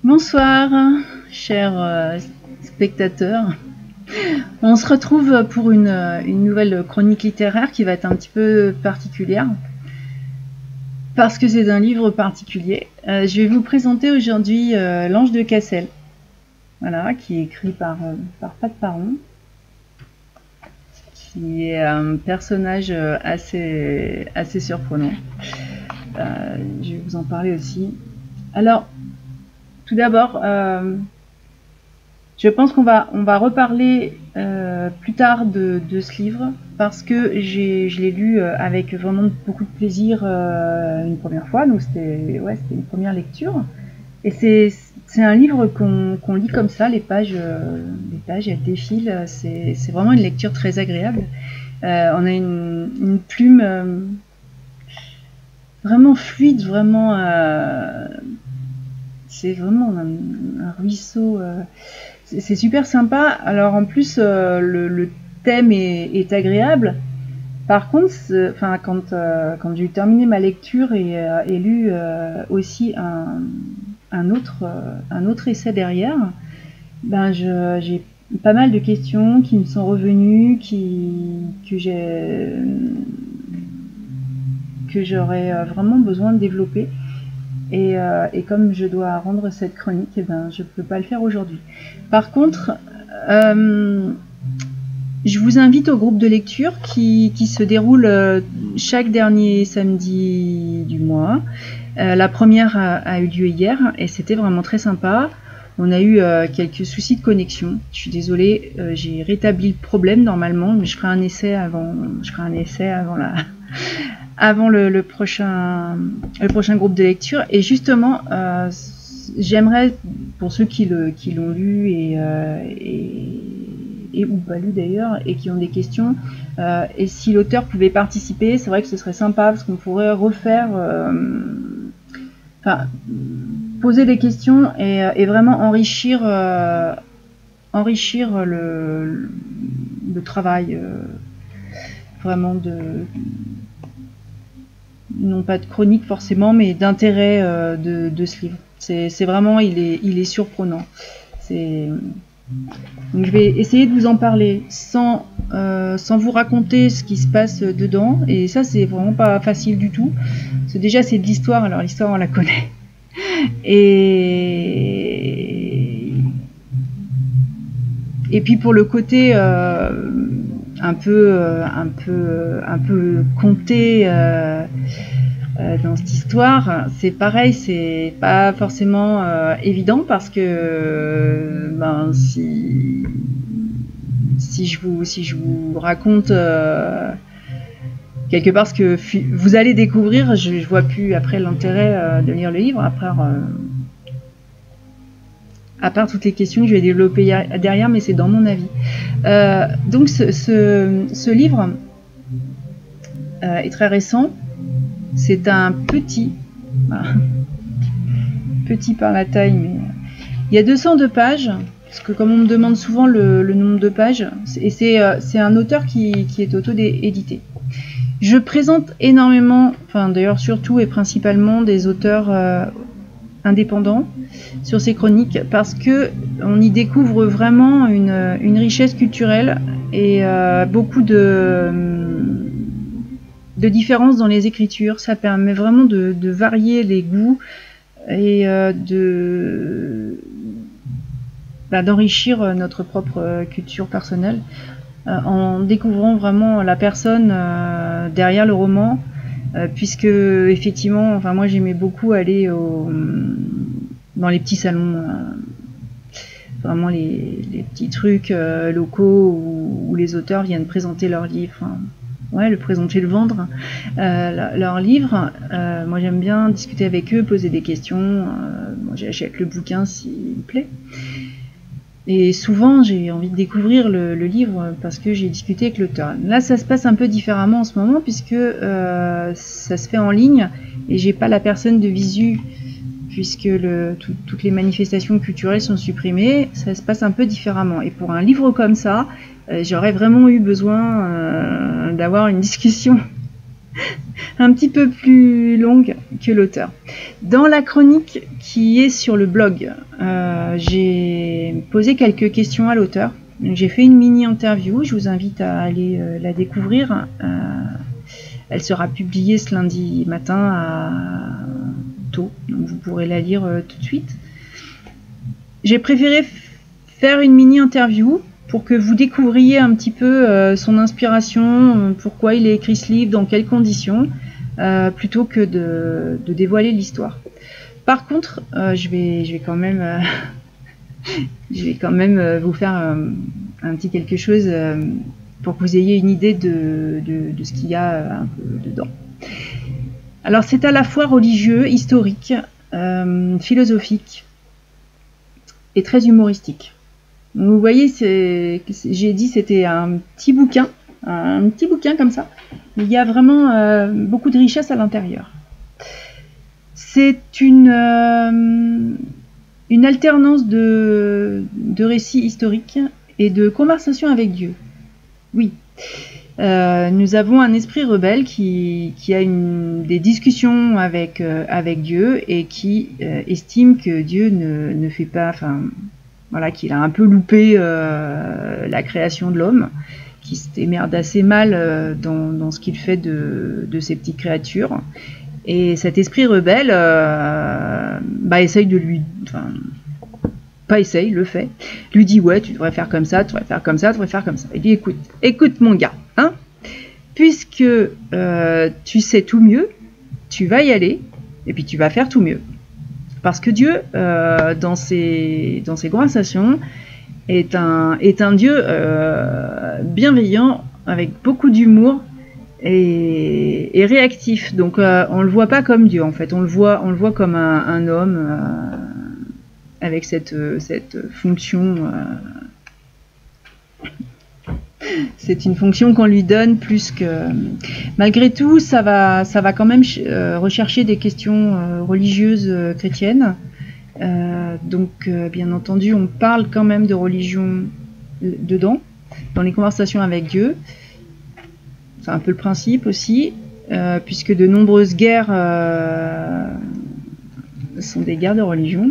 Bonsoir, chers spectateurs. On se retrouve pour une nouvelle chronique littéraire qui va être un petit peu particulière, parce que c'est un livre particulier. Je vais vous présenter aujourd'hui L'Ange de Cassel, voilà, qui est écrit par Pat Paron, qui est un personnage assez surprenant. Je vais vous en parler aussi. Alors, tout d'abord, je pense qu'on va reparler plus tard de ce livre, parce que je l'ai lu avec vraiment beaucoup de plaisir une première fois, donc c'était une première lecture. Et c'est un livre qu'on lit comme ça, les pages elles défilent, c'est vraiment une lecture très agréable. On a une plume vraiment fluide, vraiment... c'est vraiment un ruisseau, c'est super sympa. Alors en plus le thème est agréable. Par contre, quand j'ai terminé ma lecture et lu aussi un autre essai derrière, ben j'ai pas mal de questions qui me sont revenues, que j'aurais vraiment besoin de développer. Et comme je dois rendre cette chronique, eh ben, je ne peux pas le faire aujourd'hui. Par contre, je vous invite au groupe de lecture qui se déroule chaque dernier samedi du mois. La première a eu lieu hier et c'était vraiment très sympa. On a eu quelques soucis de connexion. Je suis désolée, j'ai rétabli le problème normalement, mais je ferai un essai avant avant le prochain groupe de lecture. Et justement, j'aimerais, pour ceux qui l'ont lu et ou pas lu d'ailleurs, et qui ont des questions, et si l'auteur pouvait participer, c'est vrai que ce serait sympa, parce qu'on pourrait refaire, poser des questions et vraiment enrichir le travail, vraiment non pas de chronique forcément, mais d'intérêt de ce livre. C'est vraiment, il est surprenant. Donc je vais essayer de vous en parler sans vous raconter ce qui se passe dedans, et ça c'est vraiment pas facile du tout. Parce que déjà c'est de l'histoire, alors l'histoire on la connaît. Et puis pour le côté un peu conté dans cette histoire, c'est pareil, c'est pas forcément évident, parce que si je vous raconte quelque part ce que vous allez découvrir, je vois plus après l'intérêt de lire le livre, à part toutes les questions que je vais développer derrière, mais c'est dans mon avis. Donc ce livre est très récent. C'est un petit par la taille, mais il y a 202 pages, parce que comme on me demande souvent le nombre de pages, et c'est un auteur qui est auto-édité. Je présente énormément, d'ailleurs surtout et principalement des auteurs indépendant sur ces chroniques, parce que on y découvre vraiment une richesse culturelle et beaucoup de différences dans les écritures. Ça permet vraiment de varier les goûts et d'enrichir notre propre culture personnelle en découvrant vraiment la personne derrière le roman. Puisque effectivement, moi j'aimais beaucoup aller dans les petits salons, vraiment les petits trucs locaux où les auteurs viennent présenter leurs livres, le vendre leurs livres. Moi j'aime bien discuter avec eux, poser des questions. Moi j'achète le bouquin s'il me plaît. Et souvent, j'ai envie de découvrir le livre parce que j'ai discuté avec l'auteur. Là, ça se passe un peu différemment en ce moment, puisque ça se fait en ligne et j'ai pas la personne de visu, puisque toutes les manifestations culturelles sont supprimées. Ça se passe un peu différemment. Et pour un livre comme ça, j'aurais vraiment eu besoin d'avoir une discussion un petit peu plus longue que l'auteur. Dans la chronique qui est sur le blog, j'ai posé quelques questions à l'auteur. J'ai fait une mini-interview, je vous invite à aller la découvrir. Elle sera publiée ce lundi matin tôt, donc vous pourrez la lire tout de suite. J'ai préféré faire une mini-interview pour que vous découvriez un petit peu son inspiration, pourquoi il a écrit ce livre, dans quelles conditions, plutôt que de dévoiler l'histoire. Par contre, je vais quand même, vous faire un petit quelque chose pour que vous ayez une idée de ce qu'il y a un peu dedans. Alors c'est à la fois religieux, historique, philosophique et très humoristique. Donc, vous voyez, j'ai dit c'était un petit bouquin comme ça. Il y a vraiment beaucoup de richesse à l'intérieur. C'est une alternance de récits historiques et de conversations avec Dieu. Oui. Nous avons un esprit rebelle qui a des discussions avec Dieu et qui estime que Dieu ne fait pas, enfin voilà, qu'il a un peu loupé la création de l'homme, qui se démerde assez mal dans ce qu'il fait de ces petites créatures. Et cet esprit rebelle essaye de lui... Enfin, pas essaye, le fait. Lui dit, ouais, tu devrais faire comme ça, tu devrais faire comme ça, tu devrais faire comme ça. Il dit, écoute mon gars, hein, puisque tu sais tout mieux, tu vas y aller, et puis tu vas faire tout mieux. Parce que Dieu, dans ses conversations, est un Dieu bienveillant, avec beaucoup d'humour et réactif. Donc on le voit pas comme Dieu en fait, on le voit comme un homme avec cette fonction. C'est une fonction qu'on lui donne plus que. Malgré tout, ça va quand même rechercher des questions religieuses chrétiennes. Donc, bien entendu, on parle quand même de religion dedans, dans les conversations avec Dieu. C'est un peu le principe aussi, puisque de nombreuses guerres sont des guerres de religion.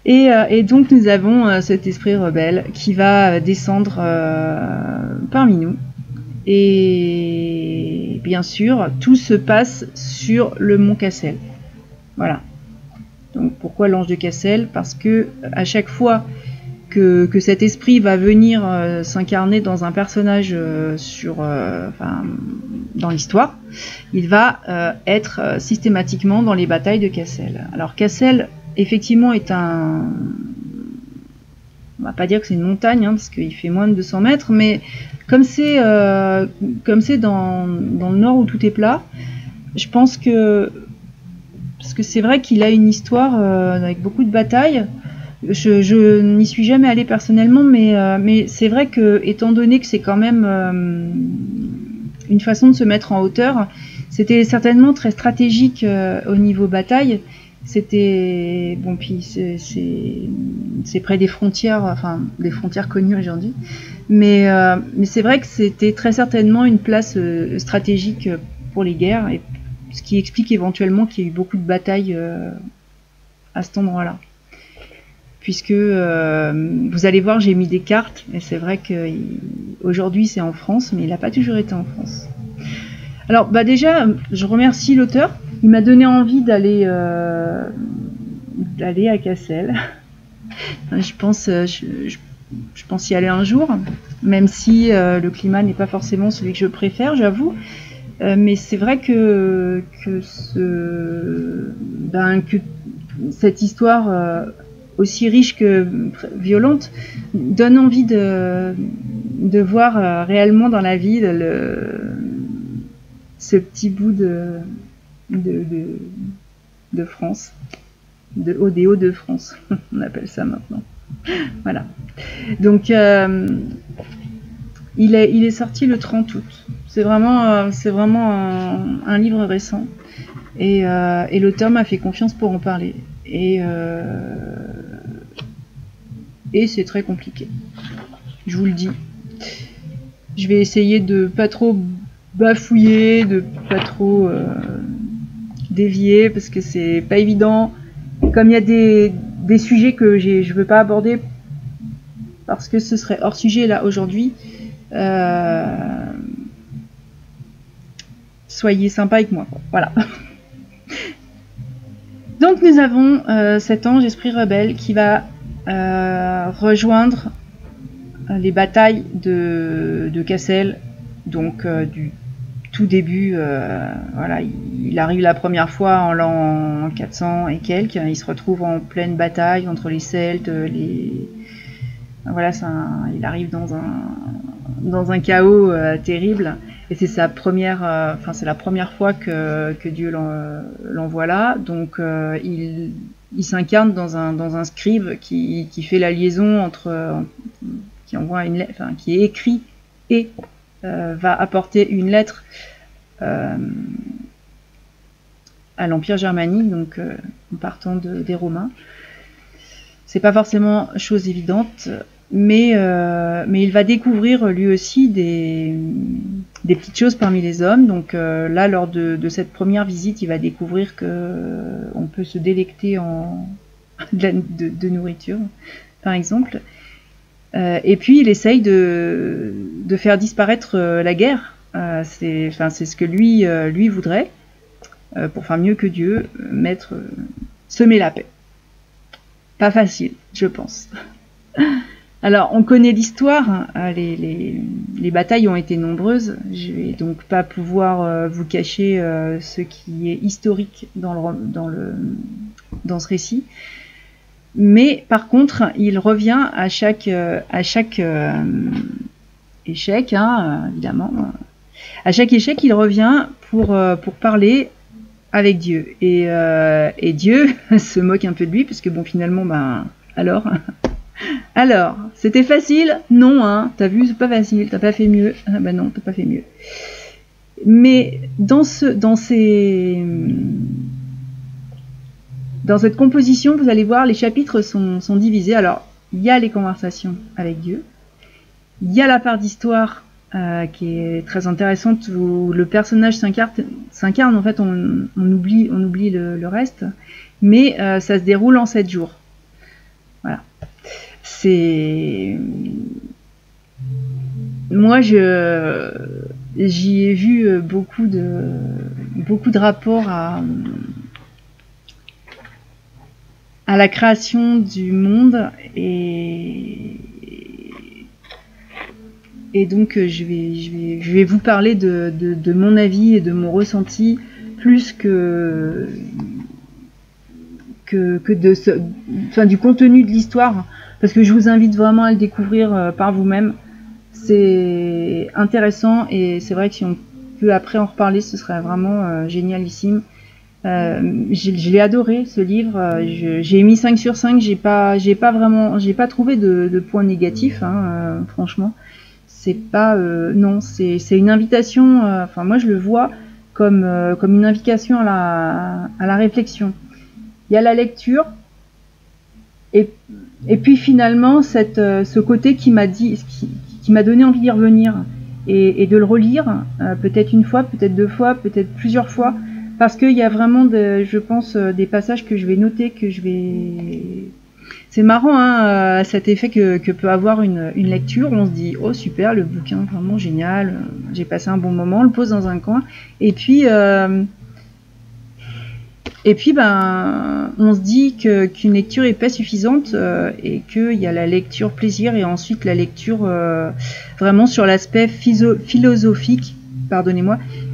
Et donc nous avons cet esprit rebelle qui va descendre parmi nous. Et bien sûr, tout se passe sur le mont Cassel. Voilà. Donc pourquoi l'ange de Cassel? Parce que à chaque fois que cet esprit va venir s'incarner dans un personnage dans l'histoire, il va être systématiquement dans les batailles de Cassel. Alors Cassel, effectivement, est on va pas dire que c'est une montagne, hein, parce qu'il fait moins de 200 mètres, mais comme c'est dans le nord où tout est plat, je pense que, parce que c'est vrai qu'il a une histoire avec beaucoup de batailles. Je n'y suis jamais allée personnellement, mais c'est vrai que, étant donné que c'est quand même une façon de se mettre en hauteur, c'était certainement très stratégique au niveau bataille. C'était bon, puis c'est près des frontières, enfin des frontières connues aujourd'hui, mais c'est vrai que c'était très certainement une place stratégique pour les guerres, et ce qui explique éventuellement qu'il y a eu beaucoup de batailles à cet endroit-là. Puisque vous allez voir, j'ai mis des cartes, et c'est vrai qu'aujourd'hui c'est en France, mais il n'a pas toujours été en France. Alors déjà, je remercie l'auteur. Il m'a donné envie d'aller à Cassel. Je pense y aller un jour, même si le climat n'est pas forcément celui que je préfère, j'avoue. Mais c'est vrai que cette histoire aussi riche que violente donne envie de voir réellement dans la vie ce petit bout de France, des Hauts-de-France, on appelle ça maintenant. Voilà. Donc il est sorti le 30 août. C'est vraiment un livre récent, et l'auteur m'a fait confiance pour en parler. Et c'est très compliqué. Je vous le dis. Je vais essayer de pas trop bafouiller, de pas trop dévier, parce que c'est pas évident. Comme il y a des sujets que je veux pas aborder parce que ce serait hors sujet là aujourd'hui, soyez sympa avec moi, voilà. Donc nous avons cet ange esprit rebelle qui va rejoindre les batailles de Cassel, donc du tout début, voilà, il arrive la première fois en l'an 400 et quelques, il se retrouve en pleine bataille entre les Celtes, voilà, il arrive dans un chaos terrible, et c'est sa première, c'est la première fois que Dieu l'envoie là, donc il s'incarne dans un scribe qui fait la liaison entre, qui envoie une lettre, qui est écrit et va apporter une lettre à l'Empire germanique, donc en partant des Romains. C'est pas forcément chose évidente, mais il va découvrir lui aussi des petites choses parmi les hommes. Donc là, lors de cette première visite, il va découvrir que on peut se délecter de nourriture, par exemple. Et puis il essaye de faire disparaître la guerre. C'est ce que lui voudrait, pour faire mieux que Dieu, semer la paix. Pas facile, je pense. Alors, on connaît l'histoire, les batailles ont été nombreuses, je vais donc pas pouvoir vous cacher ce qui est historique dans ce récit. Mais par contre, il revient à chaque échec, évidemment. À chaque échec, il revient pour parler avec Dieu. Et Dieu se moque un peu de lui, parce que bon, finalement, alors, c'était facile? Non, t'as vu, c'est pas facile, t'as pas fait mieux. Non, t'as pas fait mieux. Mais dans cette composition, vous allez voir, les chapitres sont divisés. Alors, il y a les conversations avec Dieu, il y a la part d'histoire qui est très intéressante, où le personnage s'incarne, en fait, on oublie le reste, mais ça se déroule en 7 jours. Voilà. Moi, j'y ai vu beaucoup de rapports à la création du monde, et donc je vais vous parler de mon avis et de mon ressenti, plus que du contenu de l'histoire, parce que je vous invite vraiment à le découvrir par vous-même. C'est intéressant, et c'est vrai que si on peut après en reparler, ce serait vraiment génialissime. Je l'ai adoré, ce livre. J'ai mis 5 sur 5. J'ai pas trouvé de points négatifs, franchement. C'est pas non, c'est une invitation. Moi, je le vois comme une invitation à la réflexion. Il y a la lecture, et puis finalement ce côté qui m'a donné envie d'y revenir et de le relire, peut-être une fois, peut-être 2 fois, peut-être plusieurs fois. Parce qu'il y a vraiment, je pense, des passages que je vais noter, C'est marrant, cet effet que peut avoir une lecture. On se dit, oh super, le bouquin, vraiment génial, j'ai passé un bon moment, on le pose dans un coin. Et puis on se dit qu'une lecture est pas suffisante, et qu'il y a la lecture plaisir, et ensuite la lecture vraiment sur l'aspect philosophique.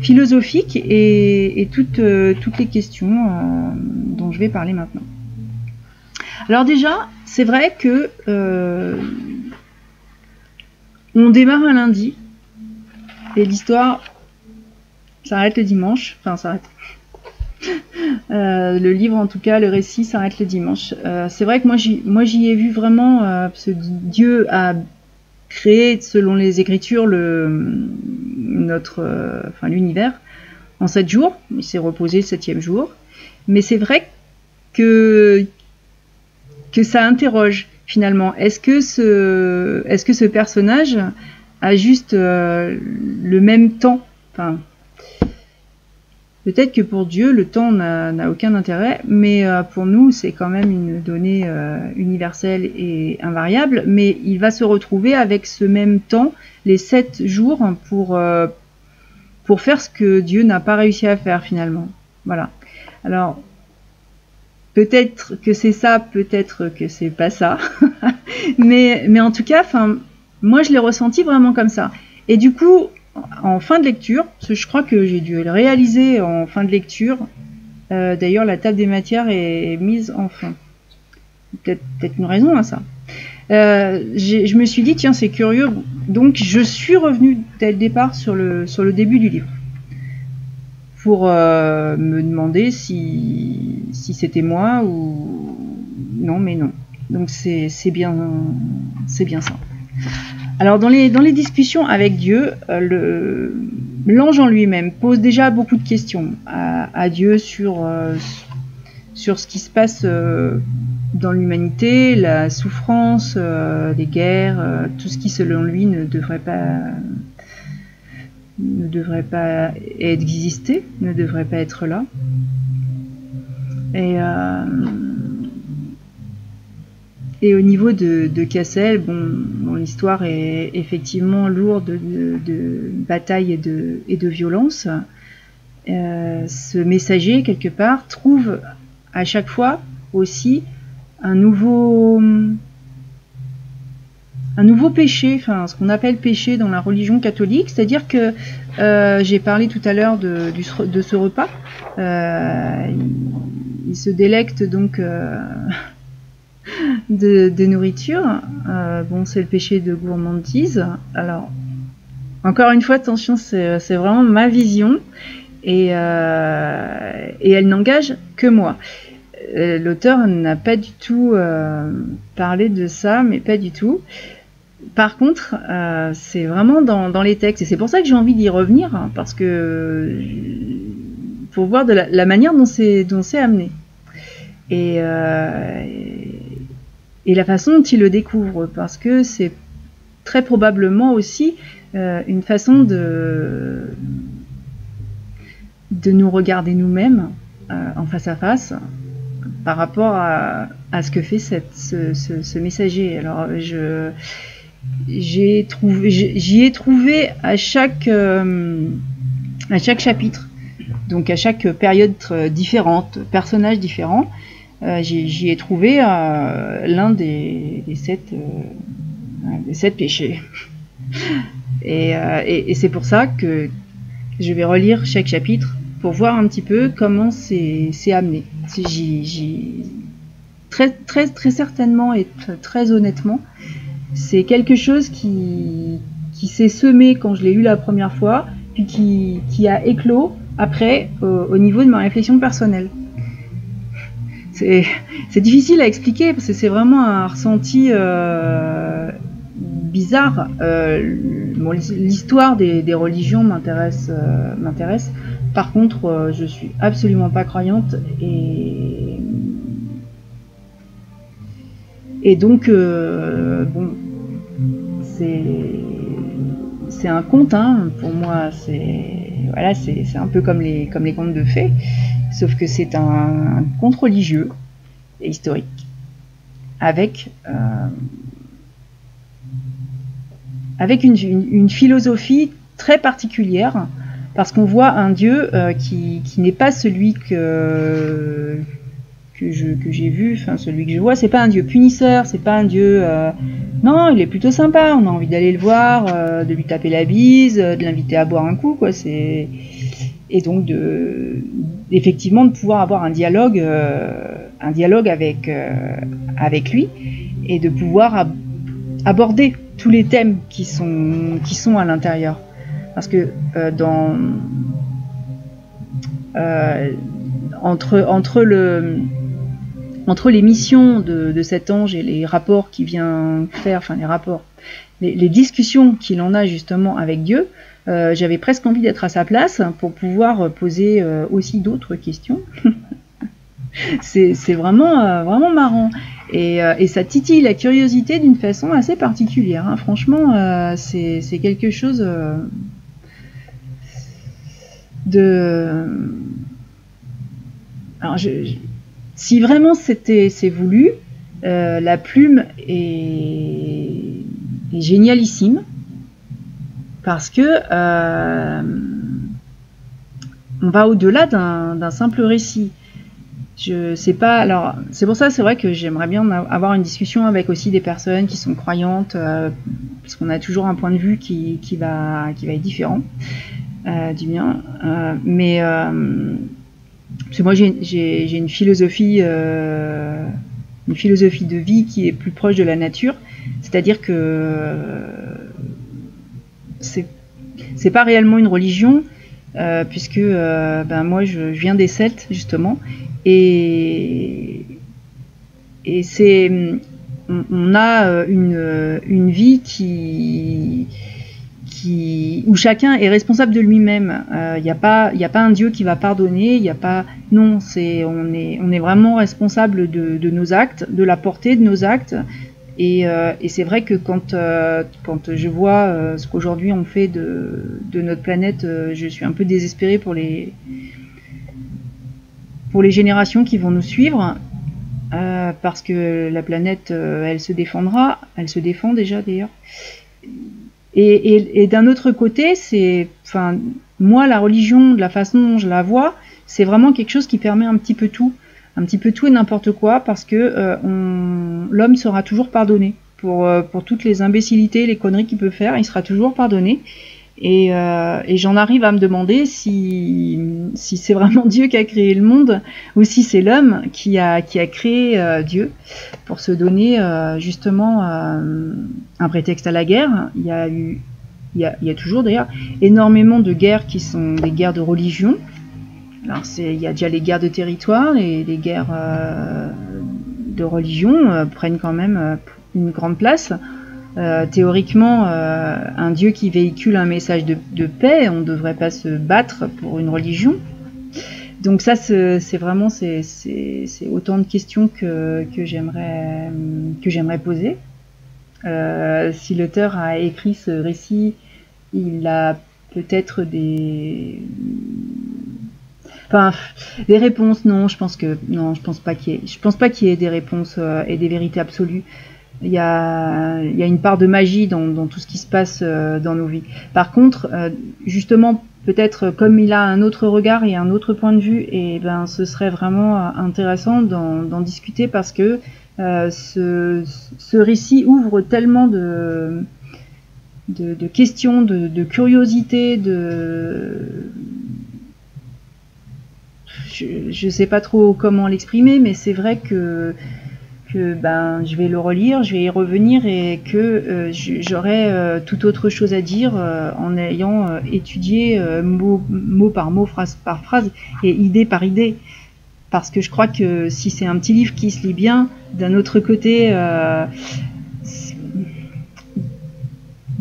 Philosophique, et toutes les questions dont je vais parler maintenant. Alors déjà, c'est vrai que on démarre un lundi, et l'histoire s'arrête le dimanche, le livre, en tout cas, le récit s'arrête le dimanche. C'est vrai que moi j'y ai vu vraiment, parce que Dieu a créé, selon les Écritures, l'univers en 7 jours. Il s'est reposé le 7e jour. Mais c'est vrai que ça interroge, finalement. Est-ce que ce personnage a juste le même temps, enfin, peut-être que pour Dieu, le temps n'a aucun intérêt, mais pour nous, c'est quand même une donnée universelle et invariable, mais il va se retrouver avec ce même temps, les 7 jours, pour faire ce que Dieu n'a pas réussi à faire finalement. Voilà. Alors, peut-être que c'est ça, peut-être que c'est pas ça, mais en tout cas, enfin, moi je l'ai ressenti vraiment comme ça. Et du coup, en fin de lecture, parce que je crois que j'ai dû le réaliser en fin de lecture, d'ailleurs la table des matières est mise en fin. Peut-être une raison à ça. Je me suis dit, tiens, c'est curieux, donc je suis revenue dès le départ sur le début du livre, pour me demander si c'était moi ou non, mais non. Donc c'est bien ça. Alors dans les discussions avec Dieu, l'ange en lui-même pose déjà beaucoup de questions à Dieu sur ce qui se passe dans l'humanité, la souffrance, les guerres, tout ce qui selon lui ne devrait pas exister, ne devrait pas être là. Et au niveau de Cassel, bon, l'histoire est effectivement lourde de batailles et de violence. Ce messager, quelque part, trouve à chaque fois aussi un nouveau péché, enfin ce qu'on appelle péché dans la religion catholique, c'est-à-dire que j'ai parlé tout à l'heure de ce repas. Il se délecte donc de nourriture. Bon, c'est le péché de gourmandise. Alors, encore une fois, attention, c'est vraiment ma vision et elle n'engage que moi. L'auteur n'a pas du tout parlé de ça, mais pas du tout. Par contre, c'est vraiment dans les textes, et c'est pour ça que j'ai envie d'y revenir, hein, parce que pour voir de la manière dont c'est amené, et la façon dont il le découvre, parce que c'est très probablement aussi une façon de nous regarder nous-mêmes en face à face par rapport à ce que fait ce messager. Alors j'y ai trouvé à chaque chapitre, donc à chaque période différente, personnage différent, j'y ai trouvé l'un des 7 péchés. Et c'est pour ça que je vais relire chaque chapitre pour voir un petit peu comment c'est amené. Très certainement et très honnêtement, c'est quelque chose qui s'est semé quand je l'ai lu la première fois, puis qui a éclos après au niveau de ma réflexion personnelle. C'est difficile à expliquer parce que c'est vraiment un ressenti bizarre. Bon, l'histoire des religions m'intéresse. Par contre, je suis absolument pas croyante et donc bon, c'est un conte, hein, pour moi. Voilà, c'est un peu comme les contes de fées, sauf que c'est un conte religieux et historique avec une philosophie très particulière, parce qu'on voit un Dieu qui n'est pas celui que j'ai vu, enfin celui que je vois. C'est pas un Dieu punisseur, c'est pas un Dieu non, il est plutôt sympa, on a envie d'aller le voir, de lui taper la bise, de l'inviter à boire un coup, quoi. Et donc effectivement de pouvoir avoir un dialogue avec lui, et de pouvoir aborder tous les thèmes qui sont à l'intérieur, parce que entre les missions de cet ange et les rapports qu'il vient faire, enfin les discussions qu'il en a justement avec Dieu, j'avais presque envie d'être à sa place pour pouvoir poser aussi d'autres questions. C'est vraiment marrant, et ça titille la curiosité d'une façon assez particulière, hein. Franchement, c'est quelque chose Alors, si vraiment c'est voulu, la plume est génialissime parce que on va au-delà d'un simple récit. Je sais pas. Alors, c'est pour ça, c'est vrai que j'aimerais bien avoir une discussion avec aussi des personnes qui sont croyantes, parce qu'on a toujours un point de vue qui va être différent du mien. Mais parce que moi, j'ai une philosophie de vie qui est plus proche de la nature, c'est-à-dire que c'est pas réellement une religion, puisque moi je viens des Celtes justement, et on a une vie où chacun est responsable de lui-même. Il n'y a pas un Dieu qui va pardonner. Il y a pas, non, on est vraiment responsable de nos actes, de la portée de nos actes. Et c'est vrai que quand je vois ce qu'aujourd'hui on fait de notre planète, je suis un peu désespérée pour les générations qui vont nous suivre, parce que la planète, elle se défendra, elle se défend déjà d'ailleurs. Et d'un autre côté, moi, la religion, de la façon dont je la vois, c'est vraiment quelque chose qui permet un petit peu tout et n'importe quoi, parce que l'homme sera toujours pardonné pour toutes les imbécilités, les conneries qu'il peut faire, il sera toujours pardonné. Et j'en arrive à me demander si c'est vraiment Dieu qui a créé le monde, ou si c'est l'homme qui a créé Dieu pour se donner justement un prétexte à la guerre. Il y a toujours d'ailleurs énormément de guerres qui sont des guerres de religion. Alors il y a déjà les guerres de territoire, et les guerres de religion prennent quand même une grande place. Théoriquement, un Dieu qui véhicule un message de paix, on ne devrait pas se battre pour une religion. Donc ça, c'est vraiment autant de questions que j'aimerais poser. Si l'auteur a écrit ce récit, il a peut-être des réponses. Non, je pense pas qu'il y ait des réponses et des vérités absolues. Il y a une part de magie dans tout ce qui se passe dans nos vies. Par contre, justement, peut-être comme il a un autre regard et un autre point de vue, et ce serait vraiment intéressant d'en discuter, parce que ce récit ouvre tellement de questions, de curiosité, je sais pas trop comment l'exprimer, mais c'est vrai que je vais le relire, je vais y revenir, et que j'aurai tout autre chose à dire en ayant étudié mot par mot, phrase par phrase et idée par idée. Parce que je crois que si c'est un petit livre qui se lit bien, d'un autre côté,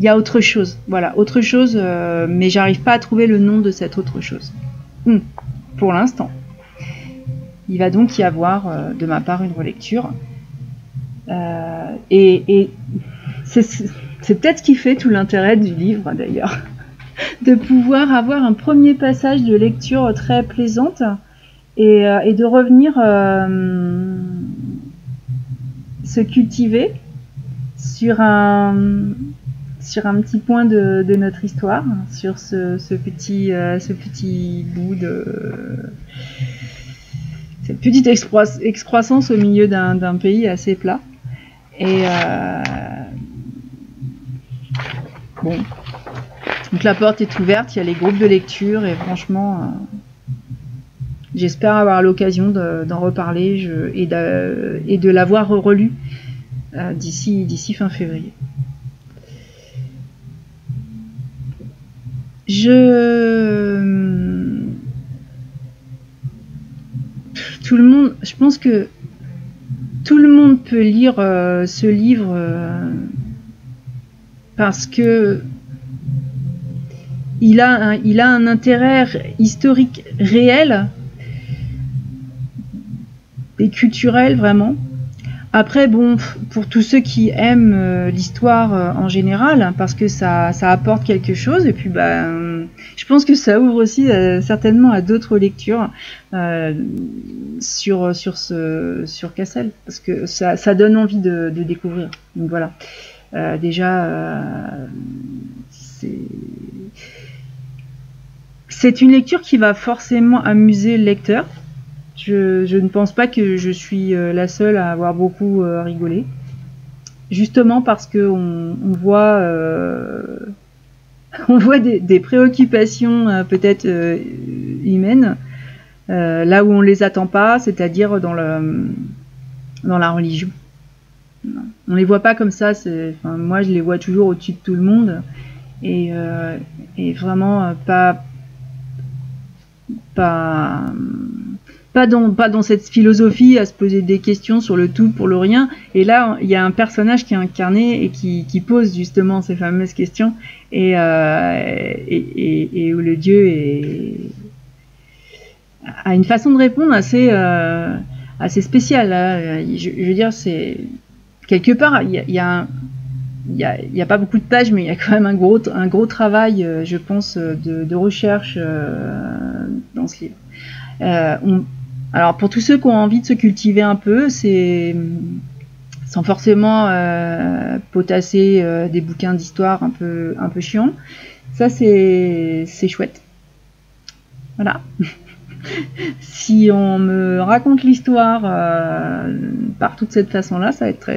il y a autre chose. Voilà, autre chose, mais j'arrive pas à trouver le nom de cette autre chose. Pour l'instant. Il va donc y avoir de ma part une relecture. Et c'est peut-être ce qui fait tout l'intérêt du livre d'ailleurs, de pouvoir avoir un premier passage de lecture très plaisante, et de revenir se cultiver sur un petit point de notre histoire, sur ce petit bout cette petite excroissance au milieu d'un pays assez plat. Et bon, donc la porte est ouverte, il y a les groupes de lecture, et franchement, j'espère avoir l'occasion d'en reparler et de l'avoir relu d'ici fin février. Je pense que tout le monde peut lire ce livre parce que il a un intérêt historique réel et culturel, vraiment. Après, bon, pour tous ceux qui aiment l'histoire en général, parce que ça apporte quelque chose, et puis bah, je pense que ça ouvre aussi certainement à d'autres lectures sur Cassel, parce que ça donne envie de découvrir. Donc voilà. Déjà, c'est une lecture qui va forcément amuser le lecteur. Je ne pense pas que je suis la seule à avoir beaucoup rigolé. Justement parce que on voit des préoccupations peut-être humaines là où on les attend pas, c'est-à-dire dans la religion. On les voit pas comme ça. Enfin, moi, je les vois toujours au-dessus de tout le monde et vraiment pas dans cette philosophie à se poser des questions sur le tout pour le rien. Et là, il y a un personnage qui est incarné et qui pose justement ces fameuses questions et où le dieu a une façon de répondre assez spéciale. Là. Je veux dire, c'est quelque part, il y a pas beaucoup de pages, mais il y a quand même un gros travail, je pense, de recherche dans ce livre. Alors pour tous ceux qui ont envie de se cultiver un peu, sans forcément potasser des bouquins d'histoire un peu chiants, ça c'est chouette. Voilà. Si on me raconte l'histoire par toute cette façon-là, ça va être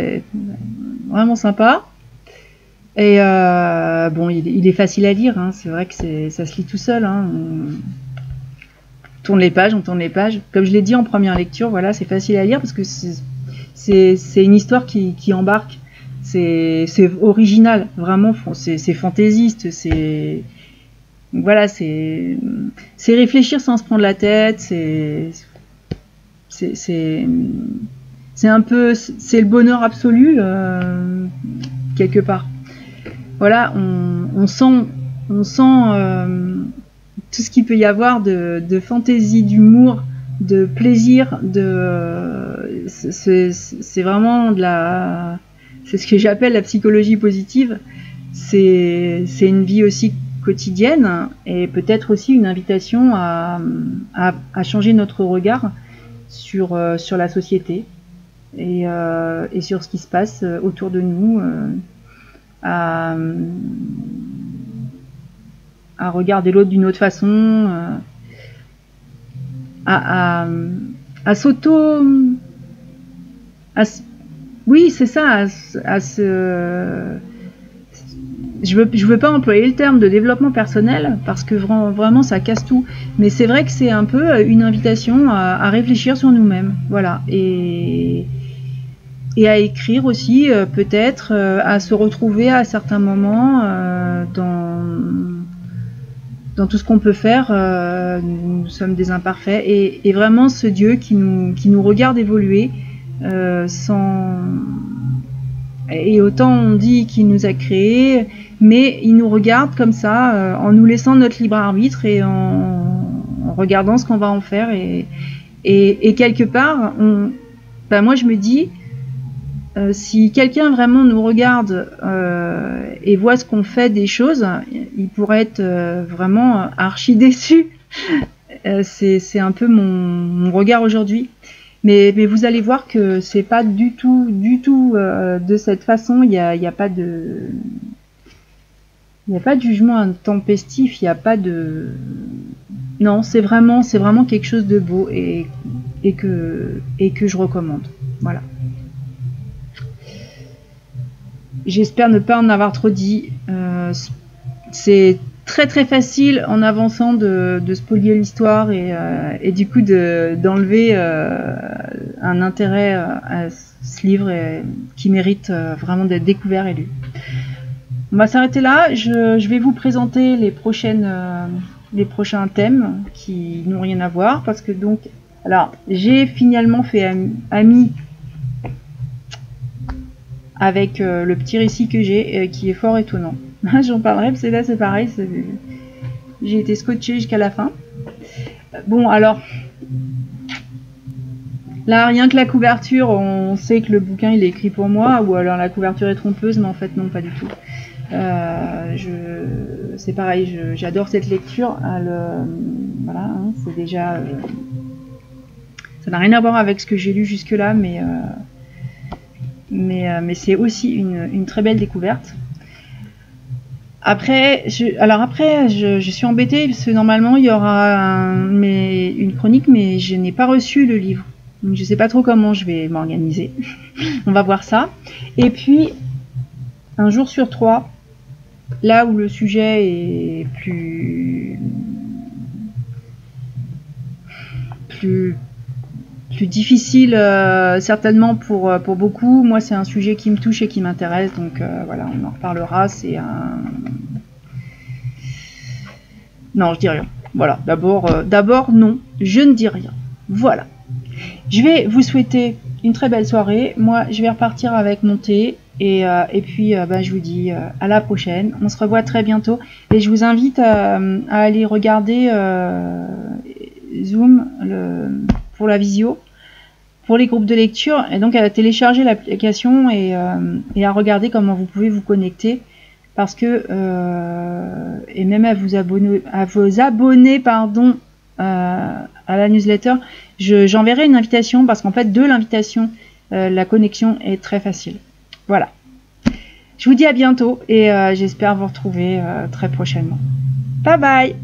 vraiment sympa. Et bon, il est facile à lire, hein. C'est vrai que ça se lit tout seul. Hein. On tourne les pages. Comme je l'ai dit en première lecture, voilà, c'est facile à lire parce que c'est une histoire qui embarque. C'est original, vraiment. C'est fantaisiste. Voilà, c'est réfléchir sans se prendre la tête. C'est un peu, c'est le bonheur absolu quelque part. Voilà, on sent tout ce qu'il peut y avoir de fantaisie, d'humour, de plaisir, c'est vraiment c'est ce que j'appelle la psychologie positive. C'est une vie aussi quotidienne et peut-être aussi une invitation à changer notre regard sur la société et sur ce qui se passe autour de nous. À regarder l'autre d'une autre façon, à s'auto... Oui, c'est ça, je veux pas employer le terme de développement personnel, parce que vraiment ça casse tout, mais c'est vrai que c'est un peu une invitation à réfléchir sur nous-mêmes, voilà, et à écrire aussi, peut-être, à se retrouver à certains moments dans tout ce qu'on peut faire. Nous sommes des imparfaits, et vraiment ce Dieu qui nous regarde évoluer et autant on dit qu'il nous a créés, mais il nous regarde comme ça, en nous laissant notre libre arbitre et en regardant ce qu'on va en faire, et quelque part, moi je me dis, si quelqu'un vraiment nous regarde et voit ce qu'on fait des choses, il pourrait être vraiment archi déçu. C'est un peu mon regard aujourd'hui. Mais vous allez voir que c'est pas du tout de cette façon. Il y a pas de jugement intempestif. Il y a pas de non. C'est vraiment quelque chose de beau et que je recommande. Voilà. J'espère ne pas en avoir trop dit. C'est très très facile en avançant de spolier l'histoire et du coup d'enlever un intérêt à ce livre qui mérite vraiment d'être découvert et lu. On va s'arrêter là. Je vais vous présenter les prochains thèmes qui n'ont rien à voir, parce que donc, alors j'ai finalement fait ami avec le petit récit que j'ai, qui est fort étonnant. J'en parlerai, parce que là c'est pareil, j'ai été scotché jusqu'à la fin. Bon, alors, Là, rien que la couverture, on sait que le bouquin il est écrit pour moi, ou alors la couverture est trompeuse, mais en fait non, pas du tout. C'est pareil, j'adore cette lecture. Voilà, hein, c'est déjà, ça n'a rien à voir avec ce que j'ai lu jusque-là, mais c'est aussi une très belle découverte. Après, je suis embêtée parce que normalement il y aura une chronique, mais je n'ai pas reçu le livre. Donc je sais pas trop comment je vais m'organiser. On va voir ça. Et puis, un jour sur 3, là où le sujet est plus difficile certainement pour beaucoup. Moi, c'est un sujet qui me touche et qui m'intéresse, donc voilà, on en reparlera. C'est un... Non, je dis rien. Voilà, d'abord, non, je ne dis rien. Voilà. Je vais vous souhaiter une très belle soirée. Moi, je vais repartir avec mon thé. Et puis, je vous dis à la prochaine. On se revoit très bientôt. Et je vous invite à aller regarder Zoom pour la visio, pour les groupes de lecture. Et donc, à télécharger l'application et à regarder comment vous pouvez vous connecter. Parce que, et même à vous abonner pardon, à la newsletter, j'enverrai une invitation parce qu'en fait, de l'invitation, la connexion est très facile. Voilà. Je vous dis à bientôt et j'espère vous retrouver très prochainement. Bye bye!